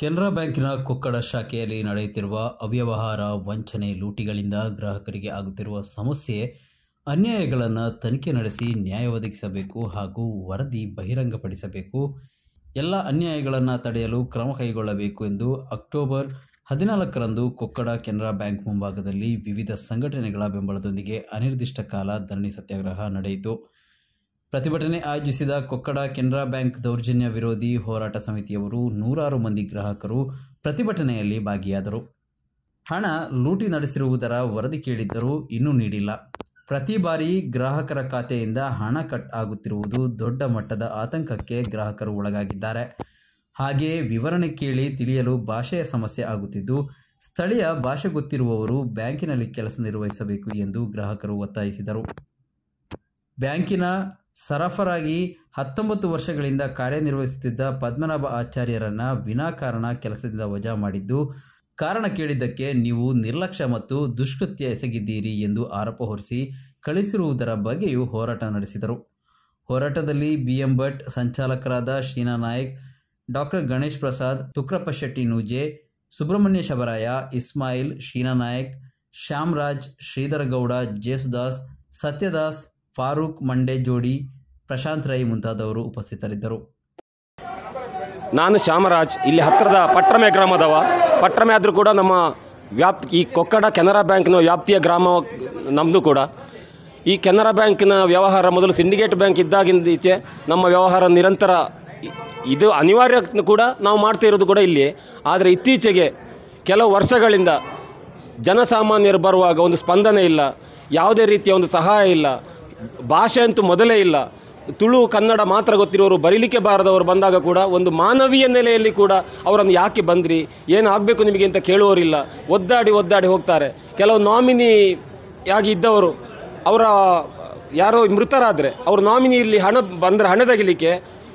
ಕೆನರಾ ಬ್ಯಾಂಕಿನ ಕೊಕ್ಕಡ ಶಾಖೆಯಲ್ಲಿ ನಡೆಯುತ್ತಿರುವ ಅವ್ಯವಹಾರ, ವಂಚನೆ, ಲೂಟಿಗಳಿಂದ ಗ್ರಾಹಕರಿಗೆ ಆಗುತ್ತಿರುವ ಸಮಸ್ಯೆ, ಅನ್ಯಾಯಗಳನ್ನು ತನಿಖೆ ನಡೆಸಿ ನ್ಯಾಯ ಒದಗಿಸಬೇಕು ಹಾಗೂ ವರದಿ ಬಹಿರಂಗಪಡಿಸಬೇಕು. ಎಲ್ಲ ಅನ್ಯಾಯಗಳನ್ನು ತಡೆಯಲು ಕ್ರಮ ಕೈಗೊಳ್ಳಬೇಕು ಎಂದು ಅಕ್ಟೋಬರ್ 14ರಂದು ಕೊಕ್ಕಡ ಕೆನರಾ ಬ್ಯಾಂಕ್ ಮುಂಭಾಗದಲ್ಲಿ ವಿವಿಧ ಸಂಘಟನೆಗಳ ಬೆಂಬಲದೊಂದಿಗೆ ಅನಿರ್ದಿಷ್ಟ ಕಾಲ ಧರಣಿ ಸತ್ಯಾಗ್ರಹ ನಡೆಯಿತು. ಪ್ರತಿಭಟನೆ ಆಯೋಜಿಸಿದ ಕೊಕ್ಕಡ ಕೆನರಾ ಬ್ಯಾಂಕ್ ದೌರ್ಜನ್ಯ ವಿರೋಧಿ ಹೋರಾಟ ಸಮಿತಿಯವರು ನೂರಾರು ಮಂದಿ ಗ್ರಾಹಕರು ಪ್ರತಿಭಟನೆಯಲ್ಲಿ ಭಾಗಿಯಾದರು. ಹಣ ಲೂಟಿ ನಡೆಸಿರುವುದರ ವರದಿ ಕೇಳಿದ್ದರೂ ಇನ್ನೂ ನೀಡಿಲ್ಲ. ಪ್ರತಿ ಬಾರಿ ಗ್ರಾಹಕರ ಖಾತೆಯಿಂದ ಹಣ ಕಟ್ ಆಗುತ್ತಿರುವುದು ದೊಡ್ಡ ಮಟ್ಟದ ಆತಂಕಕ್ಕೆ ಗ್ರಾಹಕರು ಒಳಗಾಗಿದ್ದಾರೆ. ಹಾಗೆಯೇ ವಿವರಣೆ ಕೇಳಿ ತಿಳಿಯಲು ಭಾಷೆಯ ಸಮಸ್ಯೆ ಆಗುತ್ತಿದ್ದು, ಸ್ಥಳೀಯ ಭಾಷೆ ಗೊತ್ತಿರುವವರು ಬ್ಯಾಂಕಿನಲ್ಲಿ ಕೆಲಸ ನಿರ್ವಹಿಸಬೇಕು ಎಂದು ಗ್ರಾಹಕರು ಒತ್ತಾಯಿಸಿದರು. ಬ್ಯಾಂಕಿನ ಸರಫರಾಗಿ 19 ವರ್ಷಗಳಿಂದ ಕಾರ್ಯನಿರ್ವಹಿಸುತ್ತಿದ್ದ ಪದ್ಮನಾಭ ಆಚಾರ್ಯರನ್ನು ವಿನಾಕಾರಣ ಕೆಲಸದಿಂದ ವಜಾ ಮಾಡಿದ್ದು, ಕಾರಣ ಕೇಳಿದ್ದಕ್ಕೆ ನೀವು ನಿರ್ಲಕ್ಷ್ಯ ಮತ್ತು ದುಷ್ಕೃತ್ಯ ಎಸಗಿದ್ದೀರಿ ಎಂದು ಆರೋಪ ಹೊರಿಸಿ ಕಳಿಸಿರುವುದರ ಬಗ್ಗೆಯೂ ಹೋರಾಟ ನಡೆಸಿದರು. ಹೋರಾಟದಲ್ಲಿ BM ಭಟ್, ಸಂಚಾಲಕರಾದ ಶೀನಾ ನಾಯಕ್, ಡಾಕ್ಟರ್ ಗಣೇಶ್ ಪ್ರಸಾದ್, ತುಕ್ರಪ್ಪ ಶೆಟ್ಟಿ ನೂಜೆ, ಸುಬ್ರಹ್ಮಣ್ಯ ಶಬರಾಯ, ಇಸ್ಮಾಯಿಲ್, ಶೀನಾ ನಾಯಕ್, ಶ್ಯಾಮರಾಜ್, ಶ್ರೀಧರ ಗೌಡ, ಜೇಸುದಾಸ್, ಸತ್ಯದಾಸ್, ಫಾರೂಕ್ ಮಂಡೆ ಜೋಡಿ, ಪ್ರಶಾಂತ್ ರೈ ಮುಂತಾದವರು ಉಪಸ್ಥಿತರಿದ್ದರು. ನಾನು ಶ್ಯಾಮರಾಜ್, ಇಲ್ಲಿ ಹತ್ತಿರದ ಪಟ್ರಮೆ ಗ್ರಾಮದವ. ಪಟ್ರಮೆ ಆದರೂ ಕೂಡ ನಮ್ಮ ಈ ಕೊಕ್ಕಡ ಕೆನರಾ ಬ್ಯಾಂಕ್ನ ವ್ಯಾಪ್ತಿಯ ಗ್ರಾಮ ನಮ್ಮದು ಕೂಡ. ಈ ಕೆನರಾ ಬ್ಯಾಂಕಿನ ವ್ಯವಹಾರ ಮೊದಲು ಸಿಂಡಿಕೇಟ್ ಬ್ಯಾಂಕ್ ಇದ್ದಾಗಿಂದ ಈಚೆ ನಮ್ಮ ವ್ಯವಹಾರ ನಿರಂತರ ಇದು ಅನಿವಾರ್ಯ ಕೂಡ ನಾವು ಮಾಡ್ತಾ ಇರೋದು ಕೂಡ ಇಲ್ಲಿ. ಆದರೆ ಇತ್ತೀಚೆಗೆ ಕೆಲವು ವರ್ಷಗಳಿಂದ ಜನಸಾಮಾನ್ಯರು ಬರುವಾಗ ಒಂದು ಸ್ಪಂದನೆ ಇಲ್ಲ, ಯಾವುದೇ ರೀತಿಯ ಒಂದು ಸಹಾಯ ಇಲ್ಲ. ಭಾಷೆ ಅಂತೂ ಮೊದಲೇ ಇಲ್ಲ. ತುಳು ಕನ್ನಡ ಮಾತ್ರ ಗೊತ್ತಿರೋರು, ಬರೀಲಿಕ್ಕೆ ಬಾರದವರು ಬಂದಾಗ ಕೂಡ ಒಂದು ಮಾನವೀಯ ನೆಲೆಯಲ್ಲಿ ಕೂಡ ಅವರನ್ನು ಯಾಕೆ ಬಂದ್ರಿ, ಏನು ಆಗಬೇಕು ನಿಮಗೆ ಅಂತ ಕೇಳುವವರಿಲ್ಲ. ಒದ್ದಾಡಿ ಹೋಗ್ತಾರೆ. ಕೆಲವು ನಾಮಿನಿಯಾಗಿ ಇದ್ದವರು ಅವರ ಯಾರೋ ಮೃತರಾದರೆ ಅವರು ನಾಮಿನಿಯಲ್ಲಿ ಹಣ ಬಂದರೆ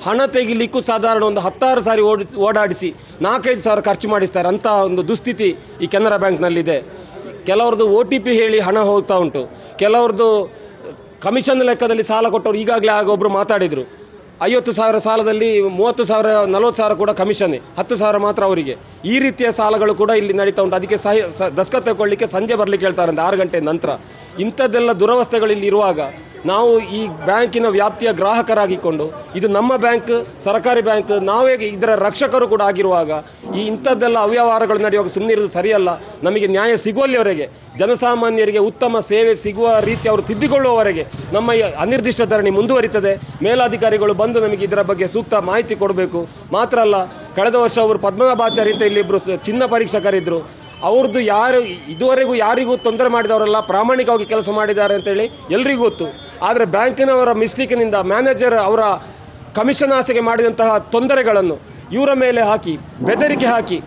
ಹಣ ತೆಗಿಲಿಕ್ಕೂ ಸಾಧಾರಣ ಒಂದು 16 ಸಾರಿ ಓಡಾಡಿಸಿ 4-5 ಸಾವಿರ ಖರ್ಚು ಮಾಡಿಸ್ತಾರೆ. ಅಂಥ ಒಂದು ದುಸ್ಥಿತಿ ಈ ಕೆನರಾ ಬ್ಯಾಂಕ್ನಲ್ಲಿದೆ. ಕೆಲವ್ರದ್ದು OTP ಹೇಳಿ ಹಣ ಹೋಗ್ತಾ ಉಂಟು. ಕೆಲವ್ರದ್ದು ಕಮಿಷನ್ ಲೆಕ್ಕದಲ್ಲಿ ಸಾಲ ಕೊಟ್ಟವರು ಈಗಾಗಲೇ ಒಬ್ಬರು ಮಾತಾಡಿದರು. 50,000 ಸಾಲದಲ್ಲಿ 30,000 40,000 ಕೂಡ ಕಮಿಷನ್ನೇ, 10,000 ಮಾತ್ರ ಅವರಿಗೆ. ಈ ರೀತಿಯ ಸಾಲಗಳು ಕೂಡ ಇಲ್ಲಿ ನಡೀತಾ ಉಂಟು. ಅದಕ್ಕೆ ದಸ್ಕತ್ ತಗೊಳ್ಳಿಕ್ಕೆ ಸಂಜೆ ಬರಲಿಕ್ಕೆ ಹೇಳ್ತಾರಂತೆ 6 ಗಂಟೆ ನಂತರ. ಇಂಥದ್ದೆಲ್ಲ ದುರವಸ್ಥೆಗಳಿಲ್ಲಿ ಇರುವಾಗ ನಾವು ಈ ಬ್ಯಾಂಕಿನ ವ್ಯಾಪ್ತಿಯ ಗ್ರಾಹಕರಾಗಿಕೊಂಡು, ಇದು ನಮ್ಮ ಬ್ಯಾಂಕ್, ಸರ್ಕಾರಿ ಬ್ಯಾಂಕ್, ನಾವೇ ಇದರ ರಕ್ಷಕರು ಕೂಡ ಆಗಿರುವಾಗ ಇಂಥದ್ದೆಲ್ಲ ಅವ್ಯವಹಾರಗಳು ನಡೆಯುವಾಗ ಸುಮ್ಮನಿರೋದು ಸರಿಯಲ್ಲ. ನಮಗೆ ನ್ಯಾಯ ಸಿಗುವಲ್ಲಿವರೆಗೆ, ಜನಸಾಮಾನ್ಯರಿಗೆ ಉತ್ತಮ ಸೇವೆ ಸಿಗುವ ರೀತಿ ಅವರು ತಿದ್ದಿಕೊಳ್ಳುವವರೆಗೆ ನಮ್ಮ ಈ ಅನಿರ್ದಿಷ್ಟ ಧರಣಿ ಮುಂದುವರಿತದೆ. ಮೇಲಾಧಿಕಾರಿಗಳು ಬಂದು ನಮಗೆ ಇದರ ಬಗ್ಗೆ ಸೂಕ್ತ ಮಾಹಿತಿ ಕೊಡಬೇಕು. ಮಾತ್ರ ಅಲ್ಲ, ಕಳೆದ ವರ್ಷ ಅವರು ಪದ್ಮನಾಭಾಚಾರ್ಯ ಅಂತ ಇಲ್ಲಿಬ್ಬರು ಚಿನ್ನ ಪರೀಕ್ಷಕರಿದ್ದರು. ಅವ್ರದ್ದು ಇದುವರೆಗೂ ಯಾರಿಗೂ ತೊಂದರೆ ಮಾಡಿದವರೆಲ್ಲ ಪ್ರಾಮಾಣಿಕವಾಗಿ ಕೆಲಸ ಮಾಡಿದ್ದಾರೆ ಅಂತೇಳಿ ಎಲ್ರಿಗೂ ಗೊತ್ತು. ಆದರೆ ಬ್ಯಾಂಕಿನವರ ಮಿಸ್ಟೇಕಿನಿಂದ ಮ್ಯಾನೇಜರ್ ಅವರ ಕಮಿಷನ್ ಆಸೆಗೆ ಮಾಡಿದಂತಹ ತೊಂದರೆಗಳನ್ನು ಇವರ ಮೇಲೆ ಹಾಕಿ, ಬೆದರಿಕೆ ಹಾಕಿ,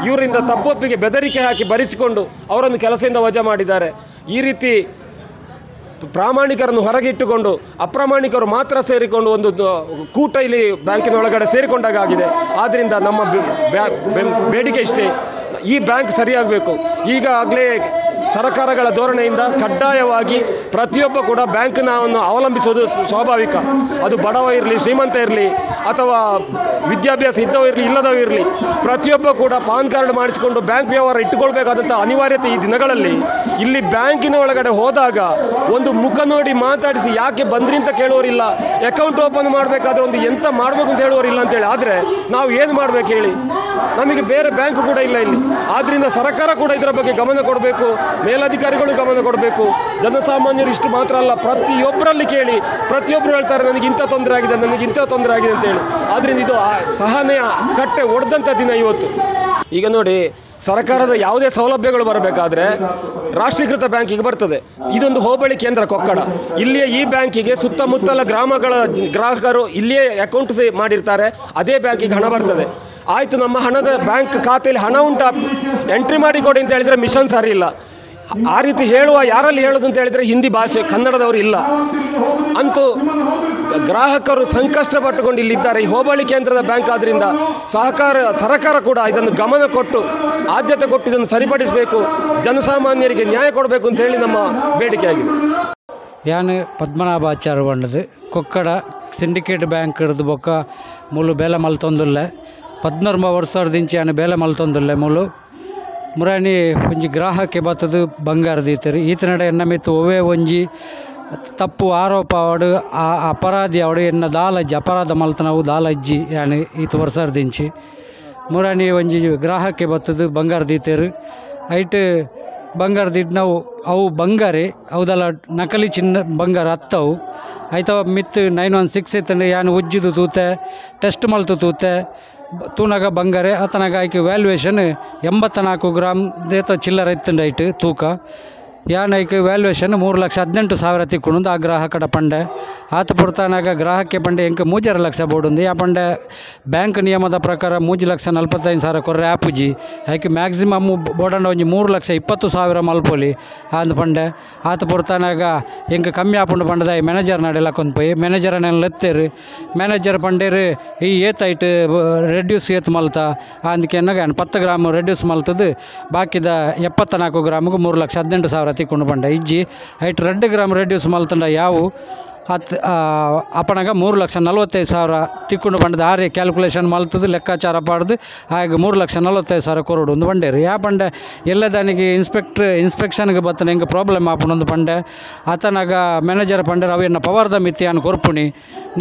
ಇವರಿಂದ ತಪ್ಪೊಪ್ಪಿಗೆ ಬೆದರಿಕೆ ಹಾಕಿ ಬರೆಸಿಕೊಂಡು ಅವರನ್ನು ಕೆಲಸದಿಂದ ವಜಾ ಮಾಡಿದ್ದಾರೆ. ಈ ರೀತಿ ಪ್ರಾಮಾಣಿಕರನ್ನು ಹೊರಗಿಟ್ಟುಕೊಂಡು ಅಪ್ರಾಮಾಣಿಕರು ಮಾತ್ರ ಸೇರಿಕೊಂಡು ಒಂದು ಕೂಟ ಇಲ್ಲಿ ಬ್ಯಾಂಕಿನ ಒಳಗಡೆ ಸೇರಿಕೊಂಡಾಗ ಆಗಿದೆ. ಆದ್ದರಿಂದ ನಮ್ಮ ಬೇಡಿಕೆ ಇಷ್ಟೇ, ಈ ಬ್ಯಾಂಕ್ ಸರಿಯಾಗಬೇಕು. ಈಗಾಗಲೇ ಸರ್ಕಾರಗಳ ಧೋರಣೆಯಿಂದ ಕಡ್ಡಾಯವಾಗಿ ಪ್ರತಿಯೊಬ್ಬ ಕೂಡ ಬ್ಯಾಂಕ್ನವನ್ನು ಅವಲಂಬಿಸುವುದು ಸ್ವಾಭಾವಿಕ. ಅದು ಬಡವ ಇರಲಿ, ಶ್ರೀಮಂತ ಇರಲಿ, ಅಥವಾ ವಿದ್ಯಾಭ್ಯಾಸ ಇದ್ದವ ಇರಲಿ, ಇಲ್ಲದವ ಇರಲಿ, ಪ್ರತಿಯೊಬ್ಬ ಕೂಡ ಪಾನ್ ಕಾರ್ಡ್ ಮಾಡಿಸಿಕೊಂಡು ಬ್ಯಾಂಕ್ ವ್ಯವಹಾರ ಇಟ್ಟುಕೊಳ್ಬೇಕಾದಂಥ ಅನಿವಾರ್ಯತೆ ಈ ದಿನಗಳಲ್ಲಿ. ಇಲ್ಲಿ ಬ್ಯಾಂಕಿನ ಒಳಗಡೆ ಹೋದಾಗ ಒಂದು ಮುಖ ನೋಡಿ ಮಾತಾಡಿಸಿ ಯಾಕೆ ಬಂದ್ರಿ ಅಂತ ಕೇಳುವರಿಲ್ಲ. ಅಕೌಂಟ್ ಓಪನ್ ಮಾಡಬೇಕಾದ್ರೆ ಒಂದು ಎಂತ ಮಾಡಬೇಕು ಅಂತ ಹೇಳುವರಿಲ್ಲ ಅಂತೇಳಿ. ಆದರೆ ನಾವು ಏನು ಮಾಡಬೇಕು ಹೇಳಿ? ನಮಗೆ ಬೇರೆ ಬ್ಯಾಂಕ್ ಕೂಡ ಇಲ್ಲ ಇಲ್ಲಿ. ಆದ್ದರಿಂದ ಸರ್ಕಾರ ಕೂಡ ಇದರ ಬಗ್ಗೆ ಗಮನ ಕೊಡಬೇಕು, ಮೇಲಧಿಕಾರಿಗಳು ಗಮನ ಕೊಡಬೇಕು. ಜನಸಾಮಾನ್ಯರು ಇಷ್ಟು ಮಾತ್ರ ಅಲ್ಲ, ಪ್ರತಿಯೊಬ್ಬರಲ್ಲಿ ಕೇಳಿ ಪ್ರತಿಯೊಬ್ಬರು ಹೇಳ್ತಾರೆ ನನಗೆ ಇಂಥ ತೊಂದರೆ ಆಗಿದೆ, ನನಗೆ ಇಂಥ ತೊಂದರೆ ಆಗಿದೆ ಅಂತೇಳಿ. ಆದ್ದರಿಂದ ಇದು ಸಹನೆಯ ಕಟ್ಟೆ ಒಡೆದಂಥ ದಿನ ಇವತ್ತು. ಈಗ ನೋಡಿ, ಸರ್ಕಾರದ ಯಾವುದೇ ಸೌಲಭ್ಯಗಳು ಬರಬೇಕಾದ್ರೆ ರಾಷ್ಟ್ರೀಕೃತ ಬ್ಯಾಂಕಿಗೆ ಬರ್ತದೆ. ಇದೊಂದು ಹೋಬಳಿ ಕೇಂದ್ರ ಕೊಕ್ಕಡ. ಇಲ್ಲಿಯ ಈ ಬ್ಯಾಂಕಿಗೆ ಸುತ್ತಮುತ್ತಲ ಗ್ರಾಮಗಳ ಗ್ರಾಹಕರು ಇಲ್ಲಿಯೇ ಅಕೌಂಟ್ ಮಾಡಿರ್ತಾರೆ, ಅದೇ ಬ್ಯಾಂಕಿಗೆ ಹಣ ಬರ್ತದೆ. ಆಯಿತು, ನಮ್ಮ ಹಣದ ಬ್ಯಾಂಕ್ ಖಾತೆಯಲ್ಲಿ ಹಣ ಉಂಟಾ, ಎಂಟ್ರಿ ಮಾಡಿ ಕೊಡಿ ಅಂತ ಹೇಳಿದರೆ ಮಿಷನ್ ಸರಿ ಇಲ್ಲ. ಆ ರೀತಿ ಯಾರಲ್ಲಿ ಹೇಳೋದು ಅಂತ ಹೇಳಿದರೆ ಹಿಂದಿ ಭಾಷೆ ಕನ್ನಡದವರು ಇಲ್ಲ. ಅಂತೂ ಗ್ರಾಹಕರು ಸಂಕಷ್ಟಪಟ್ಟುಕೊಂಡು ಇಲ್ಲಿದ್ದಾರೆ. ಈ ಹೋಬಳಿ ಕೇಂದ್ರದ ಬ್ಯಾಂಕ್ ಆದ್ದರಿಂದ ಸರ್ಕಾರ ಕೂಡ ಇದನ್ನು ಗಮನ ಕೊಟ್ಟು ಆದ್ಯತೆ ಕೊಟ್ಟು ಇದನ್ನು ಸರಿಪಡಿಸಬೇಕು, ಜನಸಾಮಾನ್ಯರಿಗೆ ನ್ಯಾಯ ಕೊಡಬೇಕು ಅಂತ ಹೇಳಿ ನಮ್ಮ ಬೇಡಿಕೆಯಾಗಿದೆ. ಯಾನ್ ಪದ್ಮನಾಭಾಚಾರ್ಯ ಬಂಡದು ಕೊಕ್ಕಡ ಸಿಂಡಿಕೇಟ್ ಬ್ಯಾಂಕ್ ಬೊಕ್ಕ ಮೂಲು ಬೇಲೆ ಮಲ್ತೊಂದುಲ್ಲೆ 14 ವರ್ಷದಿಂಚಿ ಆನೆ ಬೇಲೆ ಮಲ್ತೊಂದುಲ್ಲೆ ಮೂಲು ಮುರಾನಿ ಒಂಜಿ ಗ್ರಾಹಕ್ಕೆ ಬತ್ತದು ಬಂಗಾರ ದೀತರು ಈತನಡೆ ಎನ್ನ ಮಿತ್ತು ಒವೇ ಒಂಜಿ ತಪ್ಪು ಆರೋಪ ಅವಡು ಆ ಅಪರಾಧಿ ಅವಡು ಎನ್ನ ದಾಲಜ್ಜಿ ಅಪರಾಧ ಮಲ್ತನವು ದಾಲಜ್ಜಿ ಯಾನೆ ಈತ ವರ್ಷದಿಂಚಿ ಮುರಾನಿ ಒಂಜಿ ಗ್ರಾಹಕ್ಕೆ ಬತ್ತದು ಬಂಗಾರ ದೀತರು ಐಟ್ ಬಂಗಾರ ದಿಟ್ಟು ನಾವು ಅವು ಬಂಗಾರೆ ಅವದಲ್ಲ ನಕಲಿ ಚಿನ್ನ ಬಂಗಾರ ಹತ್ತವು ಆಯ್ತವ ಮಿತ್ತು 916 ಇತ್ತಂದ್ರೆ ಯಾನು ಉಜ್ಜಿದು ತೂತೆ ಟೆಸ್ಟ್ ಮಲ್ತು ತೂತೆ ತೂನಾಗ ಬಂಗಾರೆ ಆತನಾಗ ಆಯ್ಕೆ ವ್ಯಾಲ್ಯೂಯೇಷನ್ 84 ಗ್ರಾಮ್ ದೇತ ಚಿಲ್ಲರ ಇತ್ತಂಡು ಐಟ್ ತೂಕ ಯಾನೈಕೆ ವ್ಯಾಲ್ಯೂಯೇಷನ್ 3,18,000 ತಿಕ್ಕೊಂಡು ಆ ಗ್ರಾಹಕಡ ಪಂಡೆ ಆತ ಪುರ್ತಾನಾಗ ಗ್ರಾಹಕ್ಕೆ ಪಂಡೆ ಎಂಕ 3 ಲಕ್ಷ ಬೋಡುಂದು ಆ ಪಂಡೆ ಬ್ಯಾಂಕ್ ನಿಯಮದ ಪ್ರಕಾರ 3,45,000 ಕೊರ್ರೆ ಆಪುಜಿ ಆಯ್ಕೆ ಮ್ಯಾಕ್ಸಿಮಮ್ ಬೋಡಂಡ ಒಂಜಿ 3,20,000 ಮಲ್ಪೊಲಿ ಅಂದ್ ಪಂಡೆ ಆತ ಪುರ್ತಾನಾಗ ಎಂಕ ಕಮ್ಮಿ ಆಪುಂಡು ಪಂಡದ ಮ್ಯಾನೇಜರ್ ನಡೆಲ್ಲ ಕೊಂಡ್ಪೋಯಿ ಮ್ಯಾನೇಜರ್ನೆಲ್ಲ ಎತ್ತೇರು ಮ್ಯಾನೇಜರ್ ಪಂಡೇರು ಈ ಏತೈಟ್ ರೆಡ್ಯೂಸ್ ಏತ್ ಮಲ್ತ ಅಂದಕ್ಕೆ 10 ಗ್ರಾಮ್ ರೆಡ್ಯೂಸ್ ಮಲ್ತದು ಬಾಕಿದ 74 ಗ್ರಾಮ್ಗೆ 3,18,000 ತಿಕ್ಕೊಂಡು ಬಂಡೆ ಇಜ್ಜಿ ಐಟ್ 2 ಗ್ರಾಮ್ ರೆಡ್ಯೂಸ್ ಮಲ್ತಂಡ ಯಾವು ಅಪ್ಪನಾಗ 3,45,000 ತಿಕ್ಕೊಂಡು ಬಂಡದ ಆರೆ ಕ್ಯಾಲ್ಕುಲೇಷನ್ ಮಲ್ತದ್ದು ಲೆಕ್ಕಾಚಾರ ಪಾಡ್ದು ಹಾಗೆ 3,45,000 ಕೊರಡು ಒಂದು ಬಂಡೇರು ಯಾ ಪಂಡೆ ಎಲ್ಲದಾನಿಗೆ ಇನ್ಸ್ಪೆಕ್ಷನ್ಗೆ ಬತ್ತನ ಹೆಂಗೆ ಪ್ರಾಬ್ಲಮ್ ಆಪುಣೊಂದು ಪಂಡೆ ಆತನಾಗ ಮ್ಯಾನೇಜರ್ ಪಂಡೇರು ಅವೇನ ಪವರ್ದ ಮಿತಿ ಅನ್ ಕೊರ್ಪುಣಿ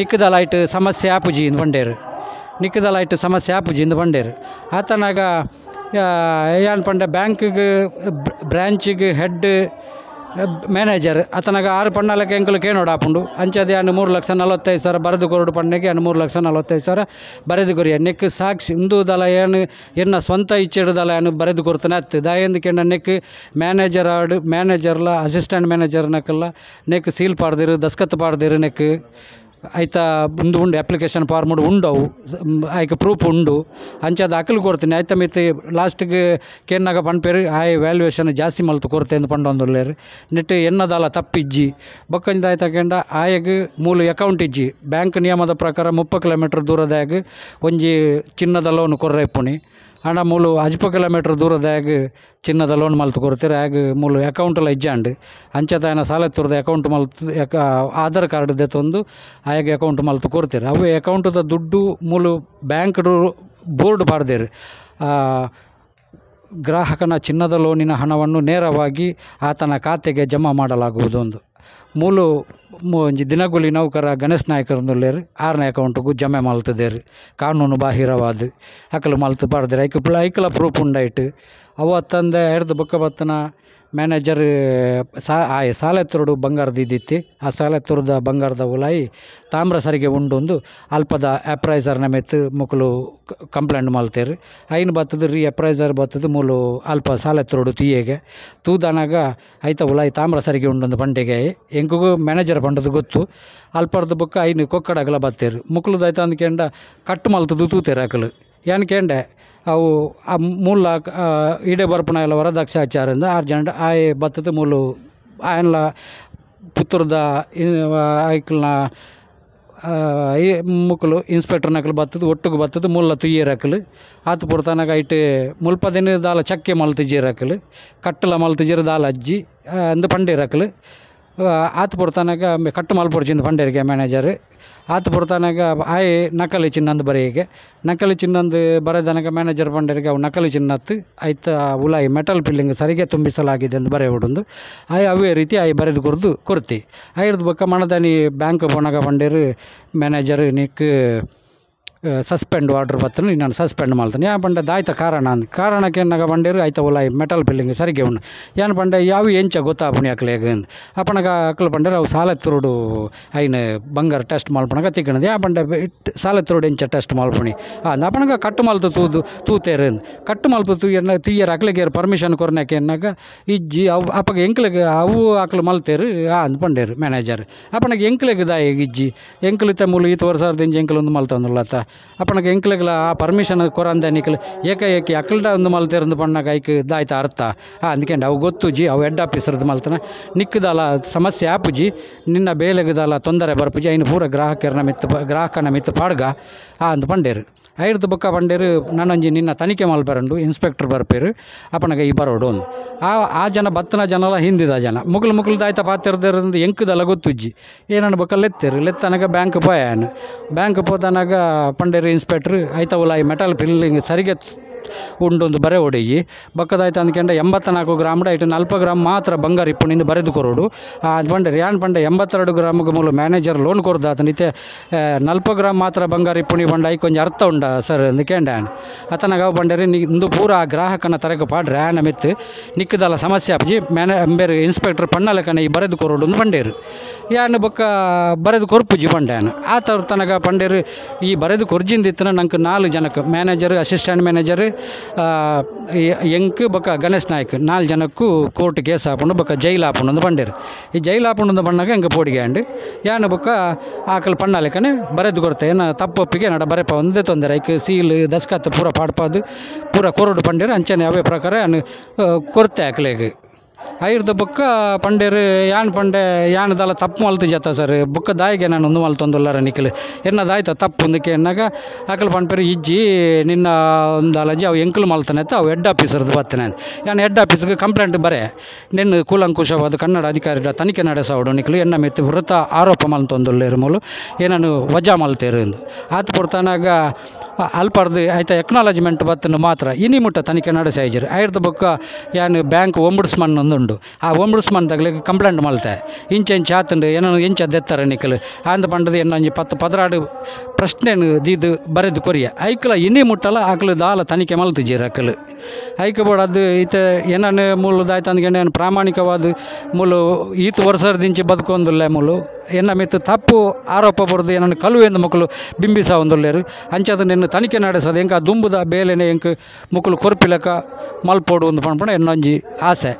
ನಿಕ್ಕದ ಲೈಟ್ ಸಮಸ್ಯೆ ಆಪುಜಿ ಇಂದು ಬಂಡೇರು ನಿಕ್ಕದ ಲೈಟ್ ಸಮಸ್ಯೆ ಆಪುಜಿ ಇಂದು ಬಂಡೇರು ಆತನಾಗ ಏನು ಪಂಡೆ ಬ್ಯಾಂಕಿಗೆ ಬ್ರ್ಯಾಂಚಿಗೆ ಹೆಡ್ ಮ್ಯಾನೇಜರ್ ಆತನಾಗ 6 ಪಣ್ಣಲಕ್ಕೆ ಎಂಕಲು ಕೇನೋಡು ಆಪುಂಡು ಅಂಚದೆ ಅನ್ನು 3,45,000 ಬರೆದು ಕೊರಡು ಪಣ್ಣೆಗೆ ಅನ್ನು 3,45,000 ಬರೆದು ಕೊರಿ ನೆಕ್ ಸಾಕ್ಷಿ ಇಂದು ದಲ ಏನು ಎನ್ನ ಸ್ವಂತ ಇಚ್ಛೆಡುದಲ್ಲ ಏನು ಬರೆದು ಕೊಡ್ತಾನೆ ಹತ್ತು ದಾಯಂದಕ್ಕೆ ನೆಕ್ ಮ್ಯಾನೇಜರ್ಲ ಅಸಿಸ್ಟೆಂಟ್ ಮ್ಯಾನೇಜರ್ನಕ್ಕೆಲ್ಲ ನೆಕ್ ಸೀಲ್ ಪಾಡ್ದಿರು ದಸ್ಕತ್ ಪಾಡ್ದಿರು ನೆಕ್ ಆಯ್ತಾ ಉಂಡು ಅಪ್ಲಿಕೇಶನ್ ಫಾರ್ಮ್ ಉಂಡವು ಆಯ್ಕೆ ಪ್ರೂಫ್ ಉಂಡು ಅಂಚದ ಅಕ್ಕಲು ಕೊಡ್ತೀನಿ ಆಯ್ತಾ ಮಿತ್ತು ಲಾಸ್ಟಿಗೆ ಕೆನ್ನಾಗ ಪಂಪೇರು ಆಯ್ ವ್ಯಾಲ್ಯೂಯೇಷನ್ ಜಾಸ್ತಿ ಮಲ್ತು ಕೊಡ್ತೆ ಅಂತ ಪಂಡೊಂದುಲ್ಲೇರು ನೆಟ್ ಎನ್ನದಲ್ಲ ತಪ್ಪಿಜ್ಜಿ ಬೊಕ್ಕಂದ ಆಯ್ತಕೊಂಡ ಆಯಗೆ ಮೂಲ ಅಕೌಂಟ್ ಇಜ್ಜಿ ಬ್ಯಾಂಕ್ ನಿಯಮದ ಪ್ರಕಾರ 30 ಕಿಲೋಮೀಟರ್ ದೂರದಾಗ ಒಂಜಿ ಚಿನ್ನದ ಲೋನ್ ಕೊರ್ರೆಪ್ಪುನಿ ಹಣ ಮೂಲು 10 ಕಿಲೋಮೀಟರ್ ದೂರದಾಗ ಚಿನ್ನದ ಲೋನ್ ಮಲ್ತು ಕೊಡ್ತೀರಿ ಆಗ ಮೂಲು ಅಕೌಂಟೆಲ್ಲ ಇಜ್ಜಾಂಡು ಅಂಚದಾಯನ ಸಾಲ ತುರ್ದ ಅಕೌಂಟ್ ಮಲ್ತು ಆಧಾರ್ ಕಾರ್ಡ್ ದೆತ್ತೊಂದು ಆಯಾಗ ಅಕೌಂಟ್ ಮಲ್ತು ಕೊಡ್ತೀರಿ ಅವು ಅಕೌಂಟದ ದುಡ್ಡು ಮೂಲು ಬ್ಯಾಂಕ್ ಬೋರ್ಡ್ ಪಾಡ್ದೇರು ಗ್ರಾಹಕನ ಚಿನ್ನದ ಲೋನಿನ ಹಣವನ್ನು ನೇರವಾಗಿ ಆತನ ಖಾತೆಗೆ ಜಮಾ ಮಾಡಲಾಗುವುದು ಒಂದು ಮೂಲು ಒಂಜಿ ದಿನಗೂಲಿ ನೌಕರ ಗಣೇಶ್ ನಾಯಕರಂದುಲ್ಲೇರು 6ನೇ ಅಕೌಂಟ್ಗೂ ಜಮೆ ಮಲ್ತದೇರು ಕಾನೂನು ಬಾಹಿರವಾದ ಅಕಲು ಮಲ್ತು ಪಾಡ್ದೇರು ಐಕಲ ಪ್ರೂಫ್ ಉಂಡಾಯ್ತು ಅವತ್ತಂದೆ ಹಿಡ್ದು ಬೊಕ್ಕ ಬತ್ತನ ಮ್ಯಾನೇಜರ್ ಸಾಲೆತ್ತುರುಡು ಬಂಗಾರದ ಇದ್ದಿತ್ತು ಆ ಸಾಲೆತ್ತುರದ ಬಂಗಾರದ ಉಲಾಯಿ ತಾಮ್ರ ಸರಿಗೆ ಉಂಡೊಂದು ಅಲ್ಪದ ಅಪ್ರೈಸರ್ನ ಮೆತ್ತು ಮುಕ್ಕಲು ಕಂಪ್ಲೇಂಟ್ ಮಲ್ತೇರು ಐನು ಬತ್ತದು ಅಪ್ರೈಸರ್ ಬತ್ತದು ಮೂಲು ಅಲ್ಪ ಸಾಲೆತ್ತುರುಡು ತೀಯೆಗೆ ತೂದನಾಗ ಐತ ಉಲಾಯಿ ತಾಮ್ರ ಸರಿಗೆ ಉಂಡೊಂದು ಪಂಡೆಗೆ ಎಂಕಗೂ ಮ್ಯಾನೇಜರ್ ಪಂಡದು ಗೊತ್ತು ಅಲ್ಪರ್ದು ಬೊಕ್ಕ ಐನು ಕೊಕ್ಕಡಗಲ ಬತ್ತೇರು ಮುಕ್ಕಲುದಾಯ್ತು ಅಂದ್ಕೆಂಡ ಕಟ್ಟು ಮಲ್ತದು ತೂತೇರು ಅಕಲು ಏನ್ಕೆಂಡೆ ಅವು ಆ ಮೂಲ ಇಡೇ ಬರ್ಪಣ ಎಲ್ಲ ವರದಕ್ಷಾಚಾರಿಂದ ಅರ್ಜೆಂಟ್ ಆಯ್ ಬತ್ತದ ಮೂಲು ಆಯನ್ಲ ಪುತ್ತೂರ್ದ ಐಕ್ಲನ ಮುಕ್ಕಲು ಇನ್ಸ್ಪೆಕ್ಟರ್ ನಕಲು ಬತ್ತದು ಒಟ್ಟಿಗೆ ಬತ್ತದು ಮುಲ್ಲ ತುಯ್ಯರಕಲು ಆತು ಪುಡ್ತಾನಾಗ ಐಟ್ ಮುಲ್ಪದಿನ ದಾಲ ಚಕ್ಕೆ ಮಲ್ತಿಜೀರಕಲು ಕಟ್ಟಲ ಮಲ್ತಿಜೀರ ದಾಲ ಅಜ್ಜಿ ಅಂದು ಪಂಡೇರಕಲು ಆತು ಪುಡ್ತಾನಾಗ ಕಟ್ಟು ಮಲ್ಪೊಡ್ಚಿಂದು ಪಂಡೇರಿಗೆ ಮ್ಯಾನೇಜರ್ ಆತು ಪುಡ್ತಾನಾಗ ಆಯ್ ನಕಲಿ ಚಿನ್ನಂದು ಬರೆಯಿಗೆ ನಕಲಿ ಚಿನ್ನಂದು ಬರೆದನಾಗ ಮ್ಯಾನೇಜರ್ ಪಂಡೇರಿಗೆ ಅವು ನಕಲಿ ಚಿನ್ನತ್ತು ಆಯ್ತು ಉಲಾಯಿ ಮೆಟಲ್ ಫಿಲ್ಲಿಂಗ್ ಸರಿಗೆ ತುಂಬಿಸಲಾಗಿದೆ ಎಂದು ಬರೆ ಹೊಡೊಂದು ಆಯ್ ಅವೇ ರೀತಿ ಆಯ್ ಬರೆದು ಕೊರ್ದು ಕೊಡ್ತಿ ಆಯ್ದು ಬೊಕ್ಕ ಮಣದಾನಿ ಬ್ಯಾಂಕ್ ಪೊಣಗ ಪಂಡೇರು ಮ್ಯಾನೇಜರ್ ನಿಕ್ ಸಸ್ಪೆಂಡ್ ಆರ್ಡರ್ ಬತ್ತನು ನಾನು ಸಸ್ಪೆಂಡ್ ಮಾಡ್ತಾನೆ ಯಾ ಪಂಡ ದಾಯ್ತ ಕಾರಣಕ್ಕೆ ಏನಾಗ ಬಂಡೇರು ಆಯ್ತ ಉಲಾಯಿ ಮೆಟಲ್ ಫಿಲ್ಲಿಂಗ್ ಸರಿಗೆ ಉಣ್ಣು ಏನು ಪಂಡ ಯಾವ ಎಂಚ ಗೊತ್ತಾಪುಣಿ ಅಕ್ಲೇಗ ಅಪ್ಪನಾಗ ಅಕ್ಲು ಪಂಡೇರು ಅವು ಸಾಲೆತ್ತುರುಡು ಐನು ಬಂಗಾರ ಟೆಸ್ಟ್ ಮಲ್ಪನಾಗ ತಿಕ್ಕಣದು ಯಾ ಪಂಡ ಸಾಲೆತ್ತುರುಡು ಎಂಚ ಟೆಸ್ಟ್ ಮಲ್ಪುಣಿ ಅಪ್ಪನಾಗ ಕಟ್ಟು ಮಲ್ತು ತೂತೇರು ಕಟ್ಟು ಮಲ್ಪು ತೀಯರ್ ಅಕ್ಲಿಗೆ ಪರ್ಮಿಷನ್ ಕೊರ್ನಾಕೆ ಎನ್ನಾಗ ಇಜ್ಜಿ ಅವು ಅಪ್ಪಗೆ ಎಂಕ್ಲಿಗೆ ಅವು ಅಕ್ಲು ಮಲ್ತೇರು ಅಂದ್ ಪಂಡೇರು ಮ್ಯಾನೇಜರ್ ಅಪ್ಪನಾಗ ಎಂಕ್ಲಿಗೆ ದಾಯಿಗೆ ಇಜ್ಜಿ ಎಂಕ್ಲಿತ ಮೂಲು ಈತ ವರ್ಷದಿಂದ ಎಂಕ್ಲು ಒಂದು ಮಲ್ತಂದುಲ್ಲತ್ತ ಅಪ್ಪನಗೆ ಎಂಕ್ಲೆಗ್ಲ ಆ ಪರ್ಮಿಷನ್ ಕೊರಂದ ನಿಕ್ಲು ಏಕಾಏಕಿ ಅಕ್ಲ್ಡ ಒಂದು ಮಲ್ತೇರಂದು ಪಣ್ಣಾಗ ಐಕ್ ದಾಯ್ತ ಅರ್ಥ ಅಂದ್ಕೊಂಡು ಅವು ಗೊತ್ತು ಜಿ ಅವು ಹೆಡ್ ಆಫೀಸರ್ದು ಮಲ್ತನ ನಿಕ್ಕದಲ್ಲ ಸಮಸ್ಯೆ ಆಪುಜಿ ನಿನ್ನ ಬೇಲೆಗದಲ್ಲ ತೊಂದರೆ ಬರ್ಪುಜಿ ಐನು ಪೂರ ಗ್ರಾಹಕನ ಮಿತ್ತು ಪಾಡ್ಗ ಅಂದು ಪಂಡೇರು ಐಡ್ದು ಬೊಕ್ಕ ಪಂಡೇರು ನನ್ನೊಂಜಿ ನಿನ್ನ ತನಿಖೆ ಮಲ್ಪೆರಂಡು ಇನ್ಸ್ಪೆಕ್ಟರ್ ಬರ್ಪೇರು ಅಪನಗ ಈ ಬರೋಡು ಒಂದು ಆ ಜನ ಬತ್ತನ ಜನಲ ಹಿಂದಿದ ಜನ ಮುಗ್ಲು ದಾಯ್ತ ಪಾತಿರ್ದಿರಂದು ಎಂಕದಲ್ಲ ಗೊತ್ತುಜ್ಜಿ ಏನನ್ನು ಬೊಕ್ಕ ಲೆತ್ತನಗ ಬ್ಯಾಂಕ್ ಪೋಯಾನು ಬ್ಯಾಂಕ್ ಪೋತನಾಗ ಪಂಡೇರು ಇನ್ಸ್ಪೆಕ್ಟ್ರ್ ಐತ ಉಲಾಯಿ ಮೆಟಲ್ ಫಿಲ್ಲಿಂಗ್ ಸರಿಗೆ ಉಂಡೊಂದು ಬರೆ ಒಡೆಯಿ ಬಕ್ಕದಾಯ್ತು ಅಂದ್ಕೊಂಡ 84 ಗ್ರಾಮ್ಡ ಐಟು 40 ಗ್ರಾಮ್ ಮಾತ್ರ ಬಂಗಾರ ಇಪ್ಪುಣಿಂದ ಬರೆದು ಕೊರೋಡು ಪಂಡೇರು ಯಾನ್ ಪಂಡ 82 ಗ್ರಾಮ್ಗೆ ಮೂಲ ಮ್ಯಾನೇಜರ್ ಲೋನ್ ಕೊಡ್ದಾತ ನಿತೆ 40 ಗ್ರಾಮ್ ಮಾತ್ರ ಬಂಗಾರ ಇಪ್ಪುಣಿ ಪಂಡ ಕೊಂಚ ಅರ್ಥ ಉಂಡ ಸರ್ ಅಂದ್ಕೊಂಡ್ಯಾನ್ ಅತನಾಗ ಅವು ಪಂಡೇರು ಇಂದು ಪೂರ ಆ ಗ್ರಾಹಕನ ತರಕ ಪಾಡ್ರೆ ಆನ ಮೆತ್ತು ನಿಕ್ಕದಲ್ಲ ಸಮಸ್ಯೆ ಆಪ್ಜಿ ಬೇರೆ ಇನ್ಸ್ಪೆಕ್ಟರ್ ಪಣ್ಣಲಕನ ಈ ಬರೆದು ಕೊರೋಡು ಒಂದು ಪಂಡೇರು ಯಾನು ಬೊಕ್ಕ ಬರೆದು ಕೊರ್ಪುಜಿ ಪಂಡ್ಯಾನು ಆ ಥರ ತನಕ ಪಂಡೇರು ಈ ಬರೆದು ಕೊರ್ಜಿಂದಿತ್ತನ ನಂಗೆ 4 ಜನಕ್ಕೆ ಮ್ಯಾನೇಜರ್ ಅಸಿಸ್ಟೆಂಟ್ ಮ್ಯಾನೇಜರ್ ಎಂಕ್ ಬೊಕ್ಕ ಗಣೇಶ್ ನಾಯ್ಕ್ 4 ಜನಕ್ಕೂ ಕೋರ್ಟ್ ಕೇಸ್ ಹಾಕೊಂಡು ಬೊಕ್ಕ ಜೈಲು ಹಾಕೊಂಡು ಪಂಡೇರು ಈ ಜೈಲು ಹಾಕೊಂಡು ಪಣ್ಣಾಗ ಹೆಂಗೆ ಪೋಡಿಗ್ಯಾಂಡು ಯಾನು ಬೊಕ್ಕ ಆಕಲು ಪಣ್ಣಾಲೆಕ್ಕನೆ ಬರೆದು ಕೊಡ್ತೆ ಏನ ತಪ್ಪೊಪ್ಪಿಗೆ ನಡ ಬರೆಪ ಒಂದೇ ತೊಂದರೆ ಐಕ್ ಸೀಲ್ ದಸ್ಕತ್ ಪೂರ ಪಾಡ್ಪಾದು ಪೂರ ಕೊರಡು ಪಂಡೇರು ಅಂಚನೆ ಅವೇ ಪ್ರಕಾರ ಯಾನು ಕೊರ್ತೆ ಹಾಕ್ಲೇಗೆ ಐರ್ದ ಬೊಕ್ಕ ಪಂಡೇರು ಯಾನ್ ಪಂಡೆ ಯಾನದಲ್ಲ ತಪ್ಪು ಮಲ್ತು ಜತ ಸರ್ ಬೊಕ್ಕ ದಾಯಿಗೆ ನಾನು ಒಂದು ಮಲ್ತೊಂದುಲ್ಲಾರ ನಿಖಿಲ್ ಎನ್ನದಾಯ್ತ ತಪ್ಪು ಒಂದಕ್ಕೆ ಎನ್ನಾಗ ಆಕಲ್ ಪಂಡ್ಪೇರು ಇಜ್ಜಿ ನಿನ್ನ ಒಂದು ಅಲಜಿ ಅವು ಎಂಕಲು ಮಲ್ತಾನೆ ಅಂತ ಅವು ಹೆಡ್ ಆಫೀಸರ್ದು ಬರ್ತೇನೆ ಯಾನು ಹೆಡ್ ಆಫೀಸ್ಗೆ ಕಂಪ್ಲೇಂಟ್ ಬರೆ ನಿನ್ನ ಕೂಲಂಕುಷವಾದ ಕನ್ನಡ ಅಧಿಕಾರಿಗಳ ತನಿಖೆ ನಡೆಸೋಡು ನಿಖಿಲು ಎನ್ನ ಮೆತ್ತು ವೃತ್ತ ಆರೋಪ ಮಲ್ತೊಂದುಲ್ಲೇರು ಮೂಲು ಏನನ್ನು ವಜಾ ಮಲ್ತೇರು ಎಂದು ಆತು ಕೊಡ್ತಾನಾಗ ಅಲ್ಪರ್ದು ಆಯ್ತಾ ಎಕ್ನಾಲಜ್ಮೆಂಟ್ ಬತ್ತನ್ನು ಮಾತ್ರ ಇನಿ ಮುಟ್ಟ ತನಿಖೆ ನಡೆಸಾಯ್ಜರು ಐರ್ದ ಬೊಕ್ಕ ಯಾನು ಬ್ಯಾಂಕ್ ಒಂಬುಡ್ಸ್ಮನ್ ಒಂದುಂಡು ಆ ಒಂಬುಡ್ಸ್ಮನ್ ತಗಲಿಗೆ ಕಂಪ್ಲೇಂಟ್ ಮಲ್ತೆ ಇಂಚೆಂಚ್ ಆತಂಡು ಏನೋ ಎಂಚದ್ದೆತ್ತಾರೆ ನಿಖಲು ಆಂದ ಪಂಡದು ಏನೊಂಜಿ 10-12 ಪ್ರಶ್ನೆನು ದೀದು ಬರೆದು ಕೊರಿಯ ಐಕಲ ಇನಿ ಮುಟ್ಟಲ ಆಕಲು ದಾಲ ತನಿಖೆ ಮಲ್ತಿಜೀರು ಅಕ್ಕಲು ಐಕ ಬೋಡದು ಈತ ಏನನ್ನು ಮೂಲದಾಯ್ತು ಅಂದ್ಕೊಂಡು ಏನು ಪ್ರಾಮಾಣಿಕವಾದ ಮೂಲು ಈತ ವರ್ಷದಿಂಚಿ ಬದುಕೊಂದುಲ್ಲ ಮೂಲು ಎನ್ನ ಮೆತ್ತು ತಪ್ಪು ಆರೋಪ ಬರೋದು ಏನನ್ನು ಕಲು ಎಂದು ಮಕ್ಕಳು ಬಿಂಬಿಸ ಒಂದುಲ್ಲೇರು ಅಂಚದ ನಿನ್ನ ತನಿಖೆ ನಡೆಸೋದು ಎಂಕ ದುಂಬುದ ಬೇಲೆನೆ ಎಂಕ ಮಕ್ಕಳು ಕೊರ್ಪಿಲಕ ಮಲ್ಪೋಡು ಒಂದು ಪಣ್ಪಣ ಎನ್ನೊಂಜಿ ಆಸೆ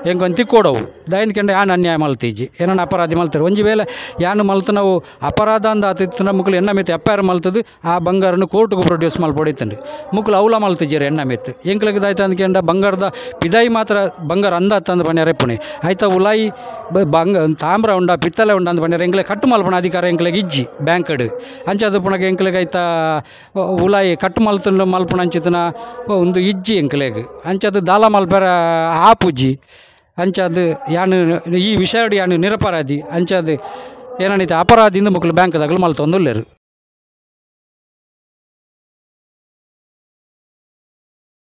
ಹೆಂಗೊಂದು ತಿಕ್ಕೋಡವು ದೈನ್ಕಂಡು ಯಾನು ಅನ್ಯಾಯ ಮಲ್ತೀಜಿ ಏನನ್ನು ಅಪರಾಧಿ ಮಲ್ತಾರೆ ಒಂಜಿ ವೇಳೆ ಯಾನು ಮಲ್ತು ನಾವು ಅಪರಾಧ ಅಂದ ಆತಿತ್ತು ಮಕ್ಕಳು ಎನ್ನ ಮೆತ್ತು ಎಫ್.ಐ.ಆರ್ ಮಲ್ತದು ಆ ಬಂಗಾರನು ಕೋರ್ಟ್ಗೆ ಪ್ರೊಡ್ಯೂಸ್ ಮಲ್ಪೊಡಿತಂಡು ಮಕ್ಕಳು ಅವಲ ಮಲ್ತಿದ್ದೀರಿ ಎನ್ನ ಮೆತ್ತು ಎಂಕ್ಲಿಗೆ ದಾಯ್ತು ಅಂದ್ಕೊಂಡ ಬಂಗಾರದ ಪಿದಾಯಿ ಮಾತ್ರ ಬಂಗಾರ ಅಂದಾತಂದು ಬಣ್ಣ ಪುಣಿ ಆಯ್ತಾ ಉಲಾಯಿ ತಾಮ್ರ ಉಂಡ ಪಿತ್ತಲೆ ಉಂಡ ಅಂದ್ ಬಣ್ಣ ಎಂಕ್ಲೆ ಕಟ್ಟು ಮಲ್ಪಣ ಅಧಿಕಾರ ಎಂಕ್ಲೆಗೆ ಇಜ್ಜಿ ಬ್ಯಾಂಕಡ್ ಅಂಚದು ಪುಣಗೆ ಎಂಕ್ಲೆಗೆ ಆಯ್ತಾ ಉಲಾಯಿ ಕಟ್ಟು ಮಲ್ತು ಮಲ್ಪಣ ಅಂಚಿತನ ಒಂದು ಇಜ್ಜಿ ಎಂಕ್ಲೆಗೆ ಅಂಚದು ದಾಲ ಮಲ್ಪರ ಆಪುಜ್ಜಿ ಅಂಚದು ಯಾನು ಈ ವಿಷಯ ಯಾನು ನಿರಪರಾಧಿ ಅಂಚದು ಏನನಿತ ಅಪರಾಧಿಯಿಂದ ಮಕ್ಕಳು ಬ್ಯಾಂಕ್ದಾಗಲು ಮಲ್ತೊಂದುಲ್ಲೇರು